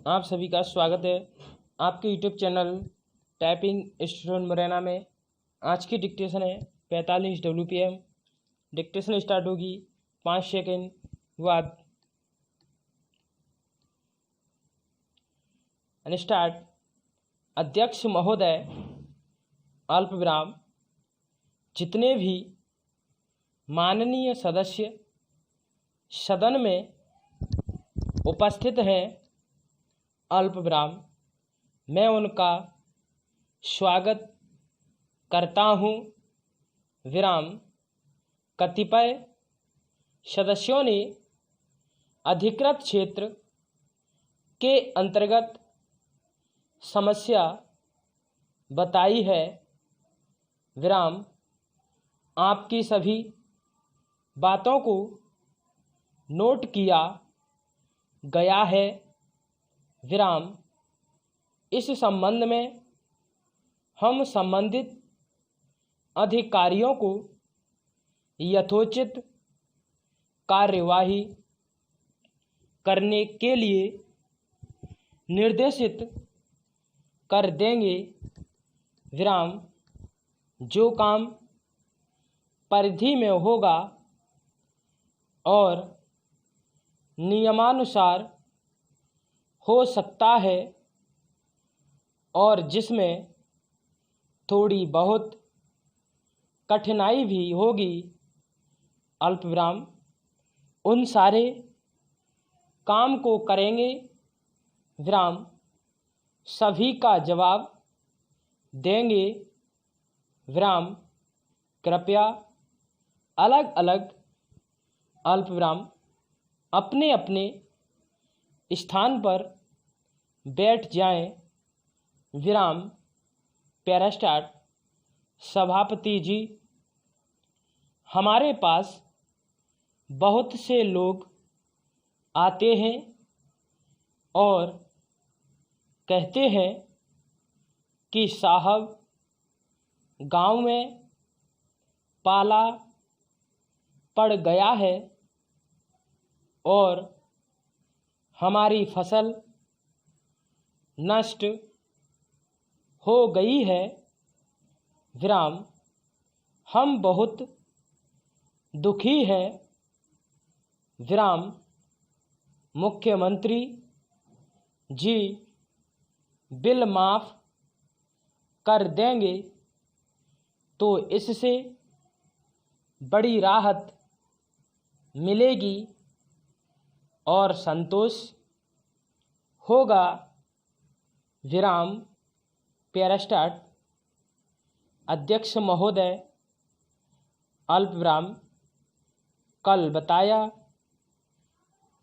आप सभी का स्वागत है आपके YouTube channel typing student Morena में। आज की डिक्टेशन है 45 WPM। डिक्टेशन स्टार्ट होगी 5 सेकेंड बाद। स्टार्ट। अध्यक्ष महोदय अल्प विराम जितने भी माननीय सदस्य सदन में उपस्थित हैं अल्प विराम, मैं उनका स्वागत करता हूँ विराम। कतिपय सदस्यों ने अधिकृत क्षेत्र के अंतर्गत समस्या बताई है विराम। आपकी सभी बातों को नोट किया गया है विराम। इस संबंध में हम संबंधित अधिकारियों को यथोचित कार्यवाही करने के लिए निर्देशित कर देंगे विराम। जो काम परिधि में होगा और नियमानुसार हो सकता है और जिसमें थोड़ी बहुत कठिनाई भी होगी अल्प विराम, उन सारे काम को करेंगे विराम। सभी का जवाब देंगे विराम। कृपया अलग अलग अल्प विराम अपने अपने स्थान पर बैठ जाएं विराम। Para start. सभापति जी, हमारे पास बहुत से लोग आते हैं और कहते हैं कि साहब गांव में पाला पड़ गया है और हमारी फसल नष्ट हो गई है विराम। हम बहुत दुखी हैं विराम। मुख्यमंत्री जी बिल माफ़ कर देंगे तो इससे बड़ी राहत मिलेगी और संतोष होगा विराम। Para start. अध्यक्ष महोदय अल्प विराम, कल बताया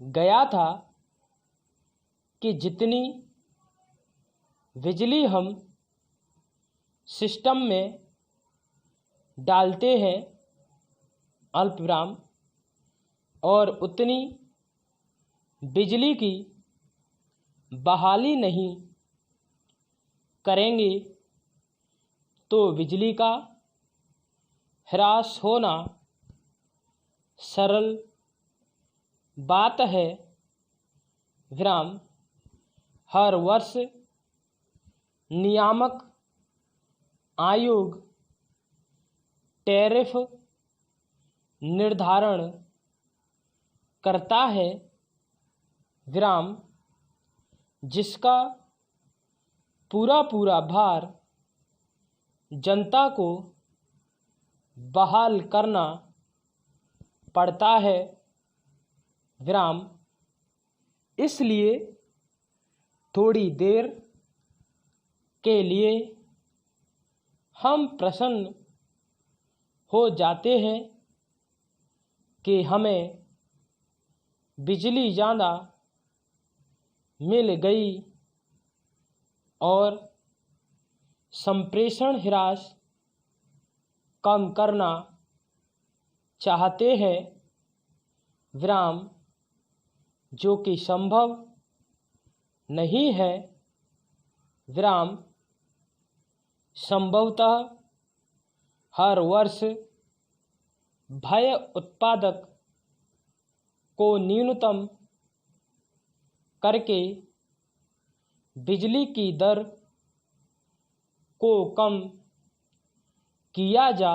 गया था कि जितनी बिजली हम सिस्टम में डालते हैं अल्प विराम और उतनी बिजली की बहाली नहीं करेंगे तो बिजली का ह्रास होना सरल बात है विराम। हर वर्ष नियामक आयोग टैरिफ निर्धारण करता है विराम, जिसका पूरा भार जनता को बहाल करना पड़ता है विराम। इसलिए थोड़ी देर के लिए हम प्रसन्न हो जाते हैं कि हमें बिजली ज़्यादा मिल गई और संप्रेषण ह्रास कम करना चाहते हैं विराम, जो कि संभव नहीं है विराम। संभवतः हर वर्ष भय उत्पादक को न्यूनतम करके बिजली की दर को कम किया जा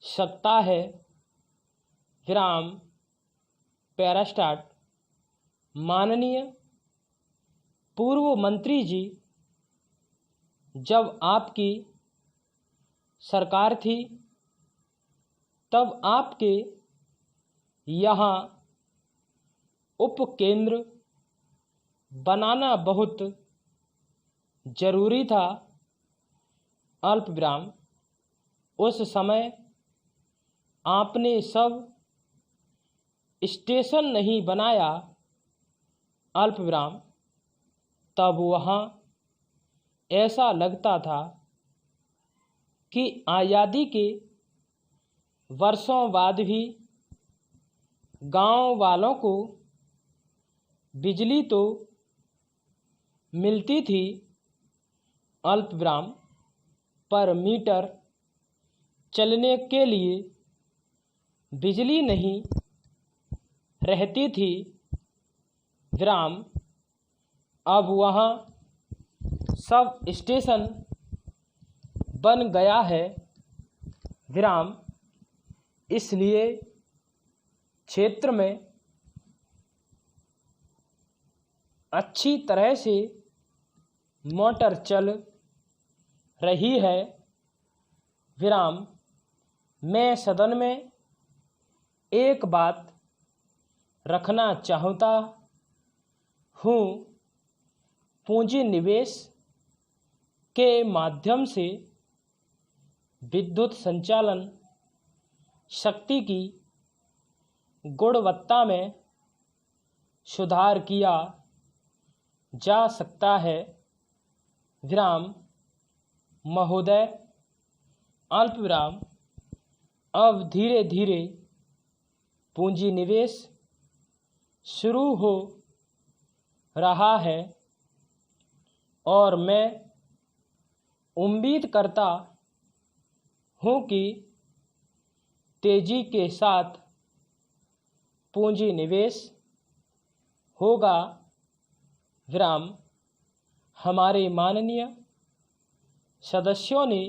सकता है। विराम पैरास्टार्ट। माननीय पूर्व मंत्री जी, जब आपकी सरकार थी तब आपके यहाँ उपकेंद्र बनाना बहुत जरूरी था। अल्प विराम। उस समय आपने सब स्टेशन नहीं बनाया। अल्प विराम। तब वहाँ ऐसा लगता था कि आज़ादी के वर्षों बाद भी गांव वालों को बिजली तो मिलती थी। अल्प विराम। पर मीटर चलने के लिए बिजली नहीं रहती थी। विराम। अब वहाँ सब स्टेशन बन गया है। विराम। इसलिए क्षेत्र में अच्छी तरह से मोटर चल रही है। विराम। मैं सदन में एक बात रखना चाहता हूँ। पूंजी निवेश के माध्यम से विद्युत संचालन शक्ति की गुणवत्ता में सुधार किया जा सकता है। विराम। महोदय। अल्प विराम। अब धीरे धीरे पूंजी निवेश शुरू हो रहा है और मैं उम्मीद करता हूँ कि तेजी के साथ पूंजी निवेश होगा। विराम। हमारे माननीय सदस्यों ने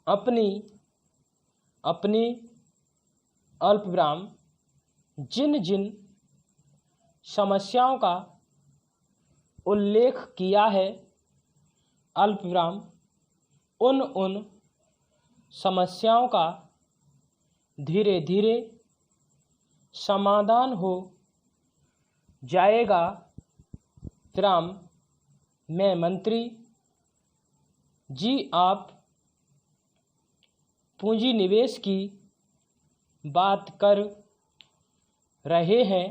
अपनी अल्प विराम जिन जिन समस्याओं का उल्लेख किया है, अल्प विराम, उन समस्याओं का धीरे धीरे समाधान हो जाएगा। विराम। मैं मंत्री जी, आप पूंजी निवेश की बात कर रहे हैं।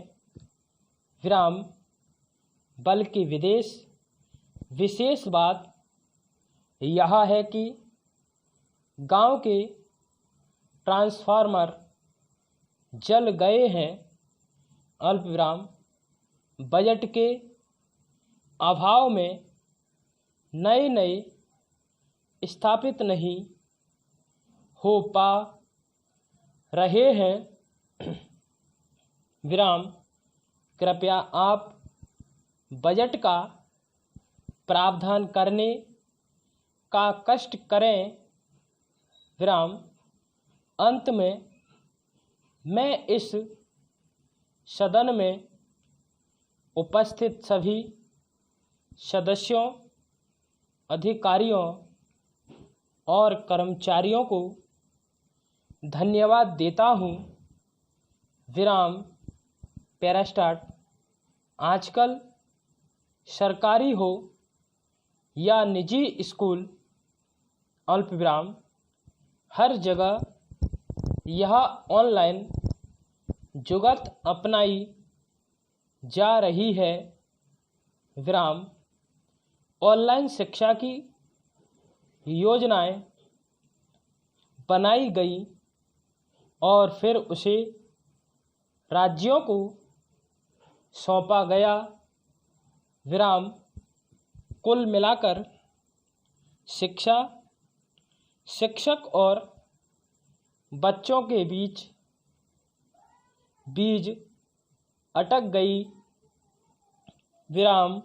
विराम। बल्कि विशेष बात यह है कि गांव के ट्रांसफार्मर जल गए हैं। अल्प विराम। बजट के अभाव में नए स्थापित नहीं हो पा रहे हैं। विराम। कृपया आप बजट का प्रावधान करने का कष्ट करें। विराम। अंत में मैं इस सदन में उपस्थित सभी सदस्यों, अधिकारियों और कर्मचारियों को धन्यवाद देता हूँ। विराम पैरास्टार्ट। आजकल सरकारी हो या निजी स्कूल, अल्प विराम, हर जगह यह ऑनलाइन जुगत अपनाई जा रही है। विराम। ऑनलाइन शिक्षा की योजनाएं बनाई गई और फिर उसे राज्यों को सौंपा गया। विराम। कुल मिलाकर शिक्षा, शिक्षक और बच्चों के बीज अटक गई। विराम।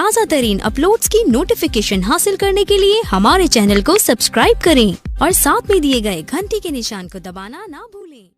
ताज़ा तरीन अपलोड्स की नोटिफिकेशन हासिल करने के लिए हमारे चैनल को सब्सक्राइब करें और साथ में दिए गए घंटी के निशान को दबाना ना भूलें।